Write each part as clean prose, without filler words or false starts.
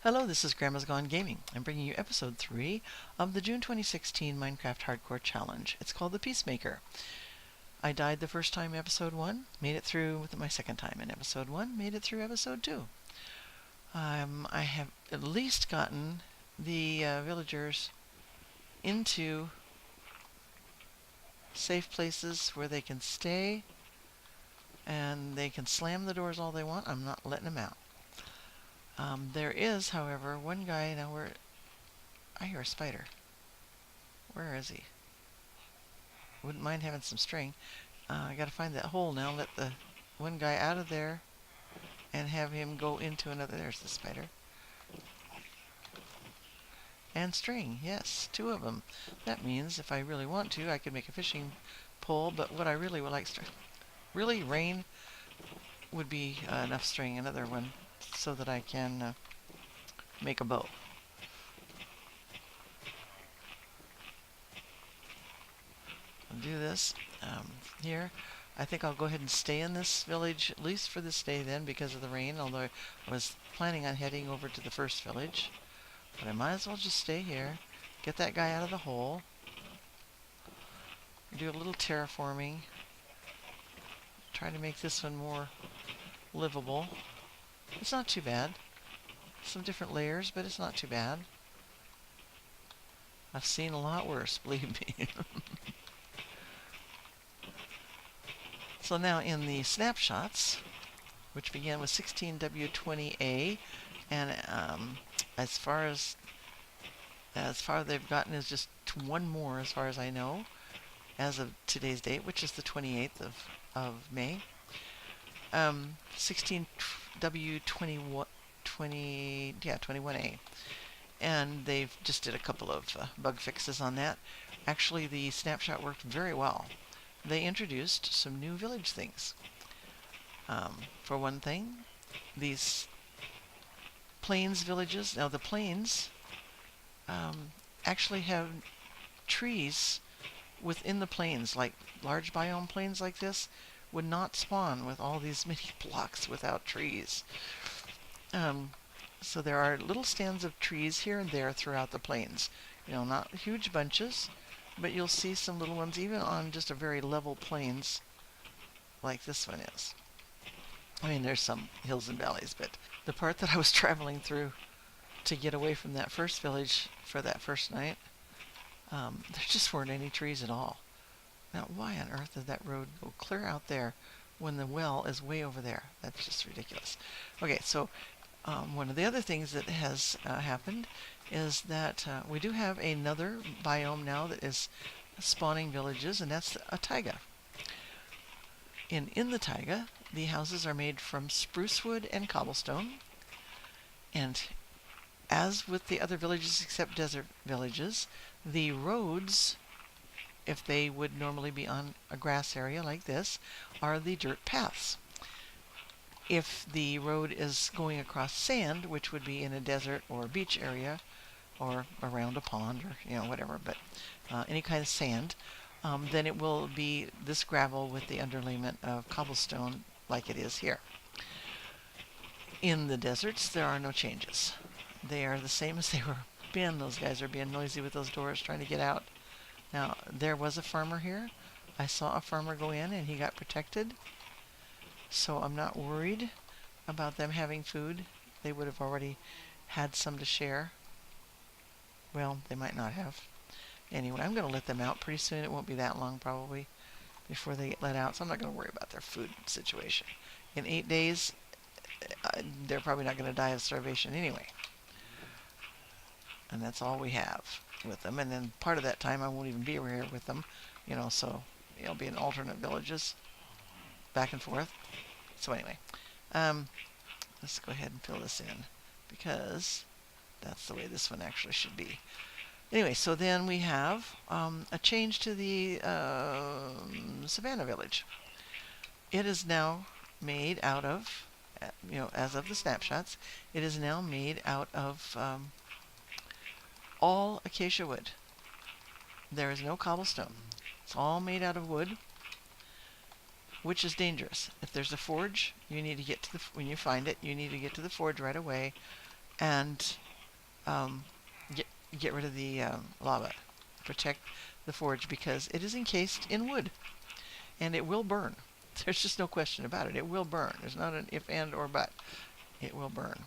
Hello, this is Grandma's Gone Gaming. I'm bringing you episode 3 of the June 2016 Minecraft Hardcore Challenge. It's called the Peacemaker. I died the first time episode 1, made it through with my second time in episode 1, made it through episode 2. I have at least gotten the villagers into safe places where they can stay and they can slam the doors all they want. I'm not letting them out. There is, however, one guy now where I hear a spider. Where is he? Wouldn't mind having some string. I gotta find that hole now, let the one guy out of there and have him go into another. There's the spider. And string, yes, 2 of them. That means if I really want to, I could make a fishing pole, but what I really would like, really rain would be enough string, another one, so that I can make a bow. I'll do this here. I think I'll go ahead and stay in this village, at least for this day then, because of the rain, although I was planning on heading over to the first village. But I might as well just stay here, get that guy out of the hole, do a little terraforming, try to make this one more livable. It's not too bad. Some different layers, but it's not too bad. I've seen a lot worse, believe me. So now in the snapshots, which began with 16W20A, and as far they've gotten is just 1 more, as far as I know, as of today's date, which is the 28th of May. 16W21A, and they've just did a couple of bug fixes on that. Actually, the snapshot worked very well. They introduced some new village things. For one thing, these plains villages. Now the plains actually have trees within the plains, like large biome plains like this would not spawn with all these many blocks without trees. So there are little stands of trees here and there throughout the plains. You know, not huge bunches, but you'll see some little ones even on just a very level plains like this one is. I mean, there's some hills and valleys, but the part that I was traveling through to get away from that first village for that first night, there just weren't any trees at all. Now, why on earth did that road go clear out there when the well is way over there? That's just ridiculous. Okay, so one of the other things that has happened is that we do have another biome now that is spawning villages, and that's a taiga. In the taiga, the houses are made from spruce wood and cobblestone, and as with the other villages except desert villages, the roads, if they would normally be on a grass area like this, are the dirt paths. If the road is going across sand, which would be in a desert or beach area, or around a pond, or whatever, but any kind of sand, then it will be this gravel with the underlayment of cobblestone like it is here. In the deserts, there are no changes. They are the same as they were been. Those guys are being noisy with those doors trying to get out. Now, there was a farmer here. I saw a farmer go in and he got protected. So I'm not worried about them having food. They would have already had some to share. Well, they might not have. Anyway, I'm going to let them out pretty soon. It won't be that long probably before they get let out. So I'm not going to worry about their food situation. In 8 days, they're probably not going to die of starvation anyway. And that's all we have with them. And then part of that time I won't even be here with them. So it'll be in alternate villages. Back and forth. So anyway, let's go ahead and fill this in because that's the way this one actually should be. Anyway, so then we have a change to the Savannah village. It is now made out of, as of the snapshots, it is now made out of all acacia wood. There is no cobblestone. It's all made out of wood, which is dangerous. If there's a forge, you need to get to when you find it, you need to get to the forge right away and um, get rid of the lava. Protect the forge because it is encased in wood, and it will burn. There's just no question about it. It will burn. There's not an if, and, or but. It will burn.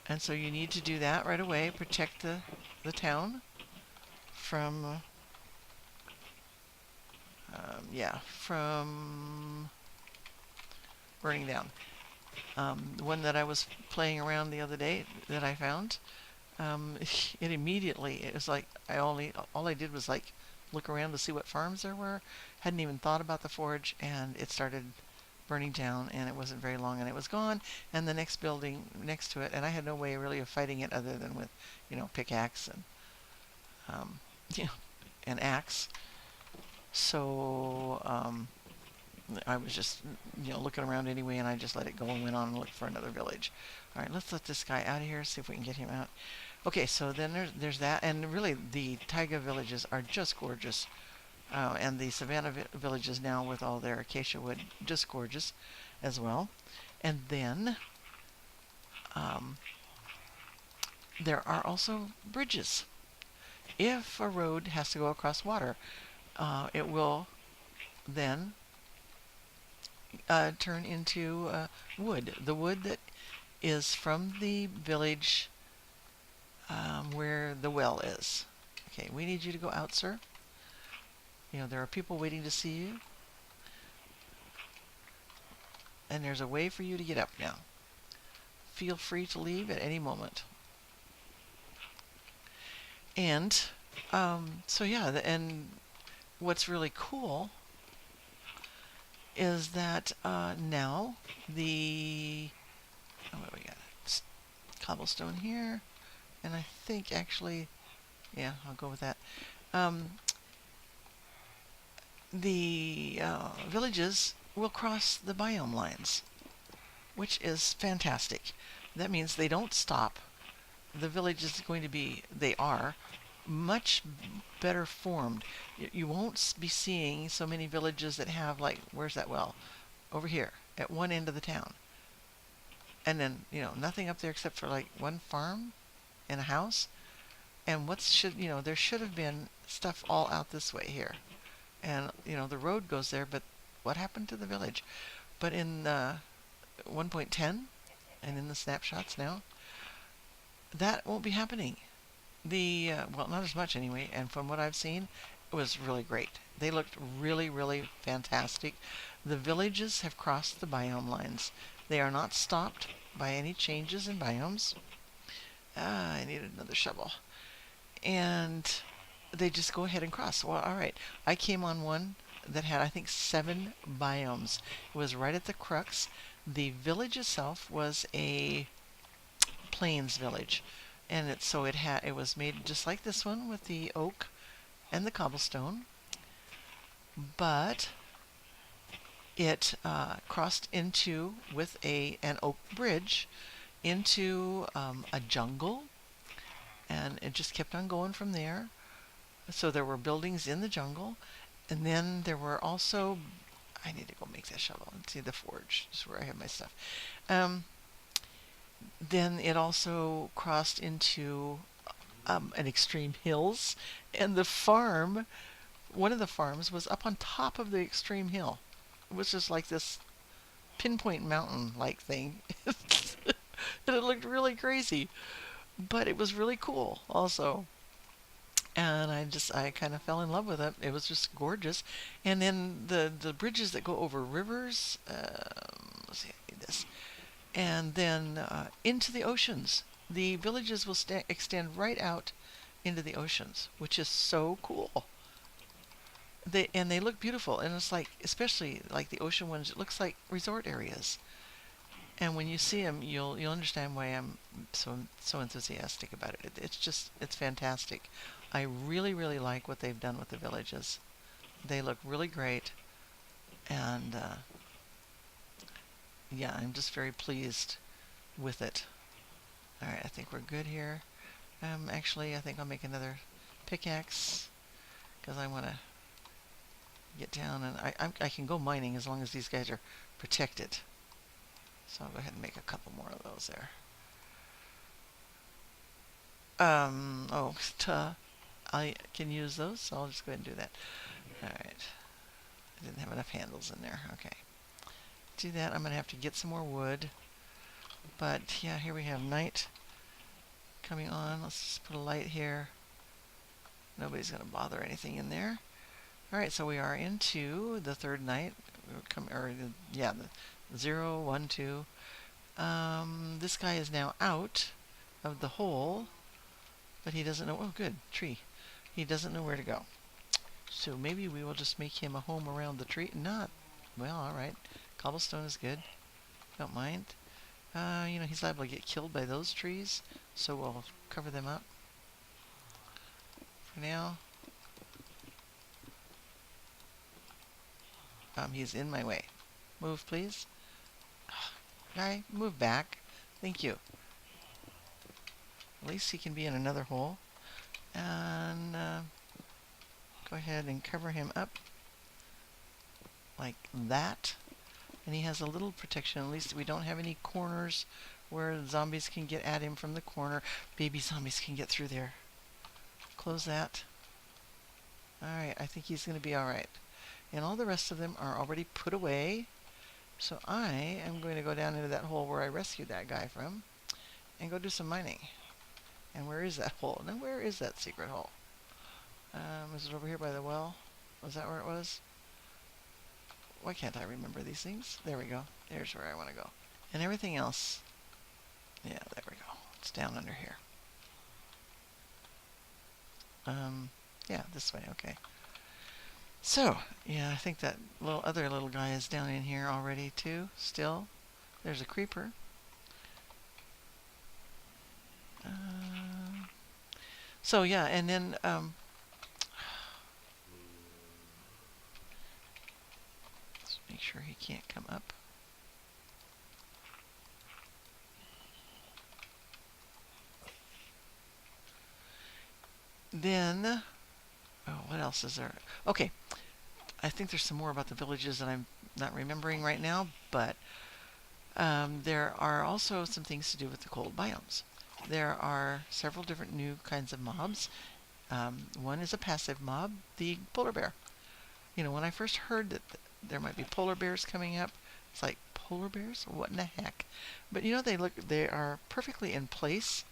And so you need to do that right away. Protect the town from, from burning down. The one that I was playing around the other day that I found, it immediately, it was like all I did was like look around to see what farms there were. Hadn't even thought about the forge, and it started burning down, and it wasn't very long and it was gone, and the next building next to it, and I had no way really of fighting it other than with, pickaxe and an axe. So I was just looking around anyway, and I just let it go and went on and looked for another village. All right, let's let this guy out of here, see if we can get him out. Okay, so then there's that, and really the taiga villages are just gorgeous. And the savanna villages now with all their acacia wood, just gorgeous as well. And then there are also bridges. If a road has to go across water, it will then turn into wood. The wood that is from the village where the well is. Okay, we need you to go out, sir. There are people waiting to see you. And there's a way for you to get up now. Feel free to leave at any moment. And, so yeah, and what's really cool is that now what do we got? Cobblestone here. And I think actually, yeah, I'll go with that. The villages will cross the biome lines, which is fantastic. That means they don't stop. The village is going to be, they are, much better formed. You won't be seeing so many villages that have, like, where's that well? Over here, at one end of the town. And then, nothing up there except for, like, one farm and a house. And there should have been stuff all out this way here. And, the road goes there, but what happened to the village? But in 1.10, and in the snapshots now, that won't be happening. Well, not as much anyway, and from what I've seen, it was really great. They looked really, really fantastic. The villages have crossed the biome lines. They are not stopped by any changes in biomes. I need another shovel. And they just go ahead and cross. Well, all right. I came on one that had, I think, 7 biomes. It was right at the crux. The village itself was a plains village, and it was made just like this one with the oak and the cobblestone, but it crossed into with an oak bridge into a jungle, and it just kept on going from there. So there were buildings in the jungle, and then there were also, I need to go make that shovel and see the forge. This is where I have my stuff. Then it also crossed into an extreme hills, and one of the farms was up on top of the extreme hill. It was just like this pinpoint mountain-like thing. And it looked really crazy, but it was really cool also. And I kind of fell in love with it. It was just gorgeous. And then the bridges that go over rivers, let's see, I need this. And then into the oceans. The villages will extend right out into the oceans, which is so cool. They look beautiful, and it's like, especially like the ocean ones, it looks like resort areas. And when you see them, you'll understand why I'm so enthusiastic about it. It's fantastic. I really, really like what they've done with the villages. They look really great, and yeah, I'm just very pleased with it. All right, I think we're good here. Actually, I think I'll make another pickaxe because I want to get down, and I can go mining as long as these guys are protected. So I'll go ahead and make a couple more of those there. Oh, I can use those, so I'll just go ahead and do that. Alright. I didn't have enough handles in there. Okay. Do that. I'm going to have to get some more wood. But, yeah, here we have night coming on. Let's just put a light here. Nobody's going to bother anything in there. Alright, so we are into the third night. The 0, 1, 2. This guy is now out of the hole, but he doesn't know. Oh, good. Tree. He doesn't know where to go. So maybe we will just make him a home around the tree. Not. Well, alright. Cobblestone is good. Don't mind. He's liable to get killed by those trees, so we'll cover them up for now. He's in my way. Move, please. Guy, move back. Thank you. At least he can be in another hole. And go ahead and cover him up like that. And he has a little protection. At least we don't have any corners where zombies can get at him from the corner. Baby zombies can get through there. Close that. Alright, I think he's going to be alright. And all the rest of them are already put away. So I am going to go down into that hole where I rescued that guy from and go do some mining. And where is that hole? Now, where is that secret hole? Is it over here by the well? Was that where it was? Why can't I remember these things? There we go. There's where I want to go. And everything else, yeah, there we go. It's down under here. Yeah, this way, okay. So, yeah, I think that other little guy is down in here already, too, still. There's a creeper. So, yeah, and then, let's make sure he can't come up. Then, oh, what else is there? Okay, I think there's some more about the villages that I'm not remembering right now, but there are also some things to do with the cold biomes. There are several different new kinds of mobs. One is a passive mob, the polar bear. When I first heard that there might be polar bears coming up, it's like, polar bears? What in the heck? But they are perfectly in place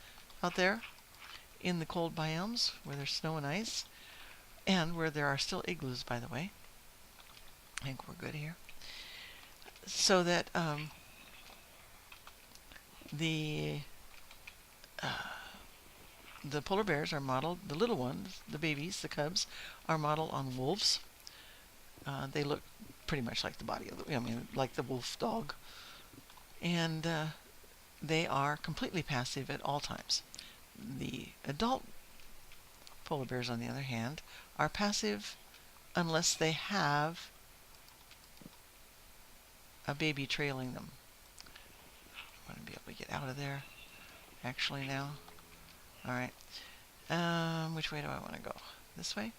out there in the cold biomes where there's snow and ice, and where there are still igloos, by the way. I think we're good here. So that the polar bears are modeled, the little ones, the babies, the cubs, are modeled on wolves. They look pretty much like the body of like the wolf dog. And they are completely passive at all times. The adult polar bears, on the other hand, are passive unless they have a baby trailing them. I want to be able to get out of there, actually, now. Alright. Which way do I want to go? This way?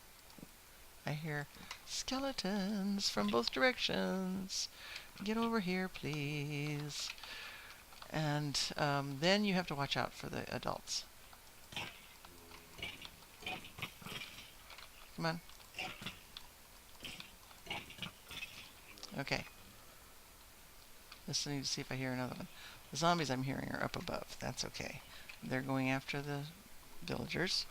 I hear skeletons from both directions. Get over here, please. And then you have to watch out for the adults. Come on. Okay. Listening to see if I hear another one. The zombies I'm hearing are up above. That's okay. They're going after the villagers.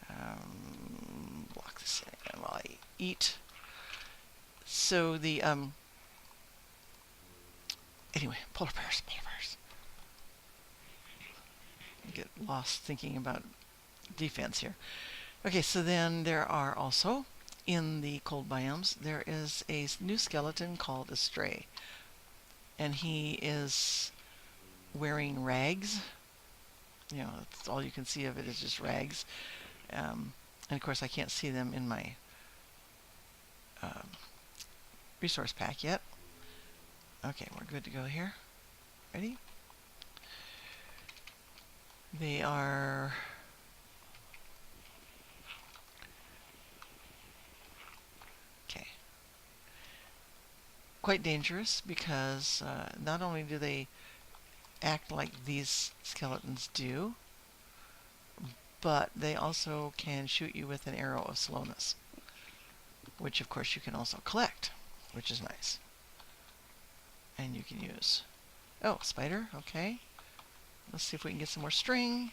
Block this in while I eat. So the anyway, polar bears. I get lost thinking about defense here. Okay, so then there are also, in the cold biomes, there is a new skeleton called a stray. And he is wearing rags. That's all you can see of it is just rags. And of course I can't see them in my resource pack yet. Okay, we're good to go here. Ready? They are quite dangerous because not only do they act like these skeletons do, but they also can shoot you with an arrow of slowness, which of course you can also collect, which is nice. And you can use, oh, spider, okay. Let's see if we can get some more string.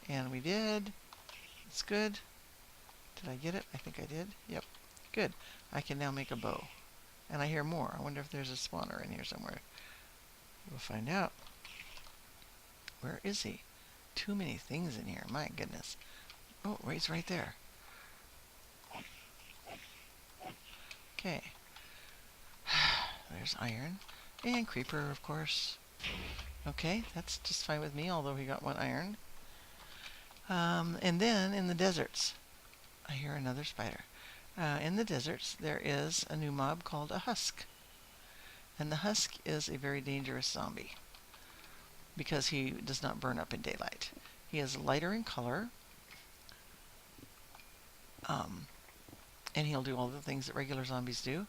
And we did. It's good. Did I get it? I think I did. Yep. Good. I can now make a bow. And I hear more. I wonder if there's a spawner in here somewhere. We'll find out. Where is he? Too many things in here. My goodness. Oh, he's right there. Okay. There's iron. And creeper, of course. Okay, that's just fine with me, although he got one iron. And then in the deserts, I hear another spider. In the deserts, there is a new mob called a husk. And the husk is a very dangerous zombie because he does not burn up in daylight. He is lighter in color, and he'll do all the things that regular zombies do,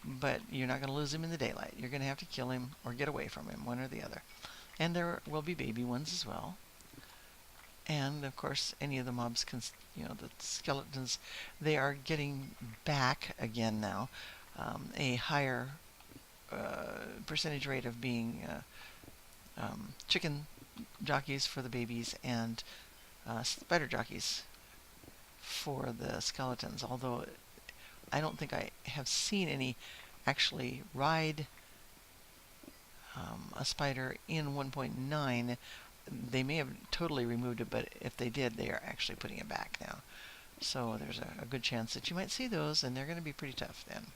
but you're not going to lose him in the daylight. You're going to have to kill him or get away from him, one or the other. And there will be baby ones as well. And, of course, any of the mobs, the skeletons, they are getting back again now a higher percentage rate of being chicken jockeys for the babies and spider jockeys for the skeletons. Although I don't think I have seen any actually ride a spider in 1.9. They may have totally removed it, but if they did, they are actually putting it back now. So there's a good chance that you might see those, and they're going to be pretty tough then.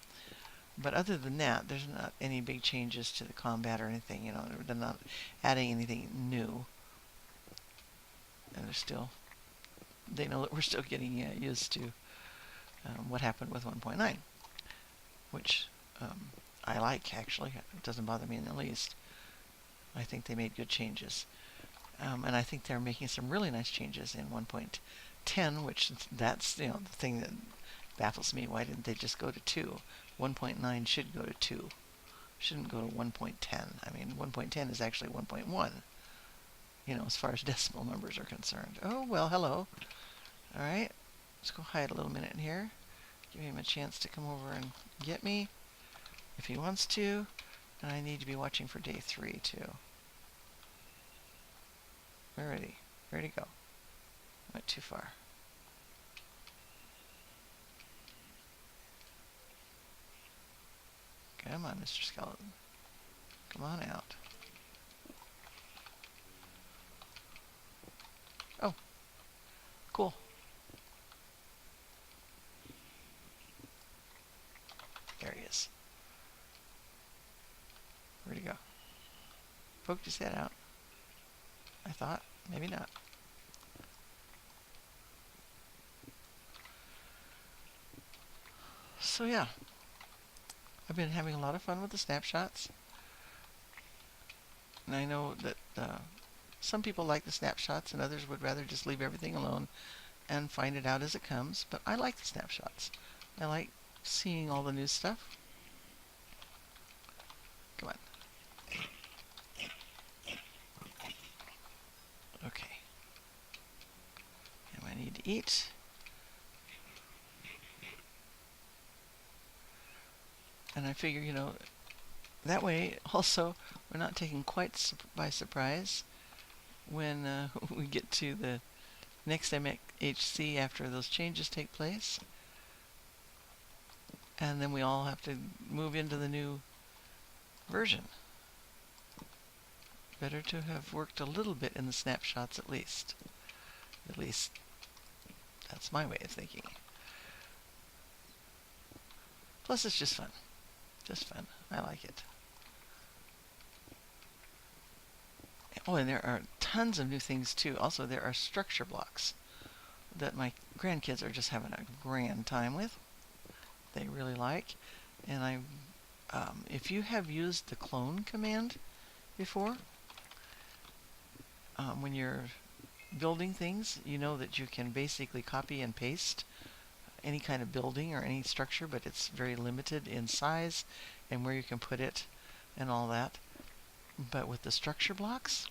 But other than that, there's not any big changes to the combat or anything. They're not adding anything new. And they know that we're still getting used to what happened with 1.9, which I like, actually. It doesn't bother me in the least. I think they made good changes. And I think they're making some really nice changes in 1.10, which that's the thing that baffles me. Why didn't they just go to 2? 1.9 should go to 2. Shouldn't go to 1.10. I mean, 1.10 is actually 1.1, as far as decimal numbers are concerned. Oh, well, hello. All right. Let's go hide a little minute in here. Give him a chance to come over and get me if he wants to. And I need to be watching for day 3, too. Where'd he go? Went too far. Come on, Mr. Skeleton. Come on out. Oh. Cool. There he is. Where'd he go? Poked his head out. I thought. Maybe not. So yeah. I've been having a lot of fun with the snapshots. And I know that some people like the snapshots and others would rather just leave everything alone and find it out as it comes. But I like the snapshots. I like seeing all the new stuff. Come on. Okay. And I need to eat. And I figure, that way also we're not taken quite by surprise when we get to the next MHC after those changes take place. And then we all have to move into the new version. Better to have worked a little bit in the snapshots at least. At least that's my way of thinking. Plus it's just fun. Just fun. I like it. Oh, and there are tons of new things too. Also, there are structure blocks that my grandkids are just having a grand time with. They really like. And if you have used the clone command before, when you're building things, you know that you can basically copy and paste any kind of building or any structure, but it's very limited in size and where you can put it and all that. But with the structure blocks,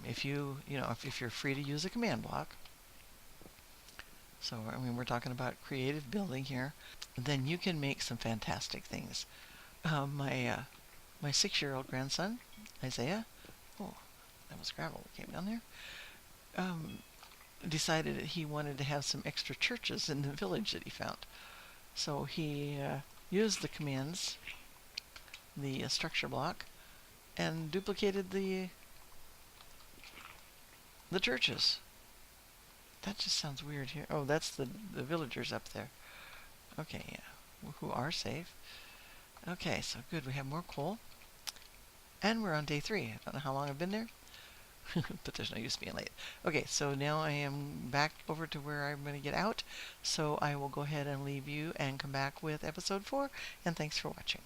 If if you're free to use a command block, so I mean we're talking about creative building here, then you can make some fantastic things. My 6-year-old grandson, Isaiah, oh, that was gravel that came down there, decided that he wanted to have some extra churches in the village that he found. So he used the commands, the structure block, and duplicated the churches. That just sounds weird here. Oh, that's the villagers up there. Okay, yeah, who are safe. Okay, so good. We have more coal. And we're on day 3. I don't know how long I've been there, but there's no use being late. Okay, so now I am back over to where I'm going to get out. So I will go ahead and leave you and come back with episode 4. And thanks for watching.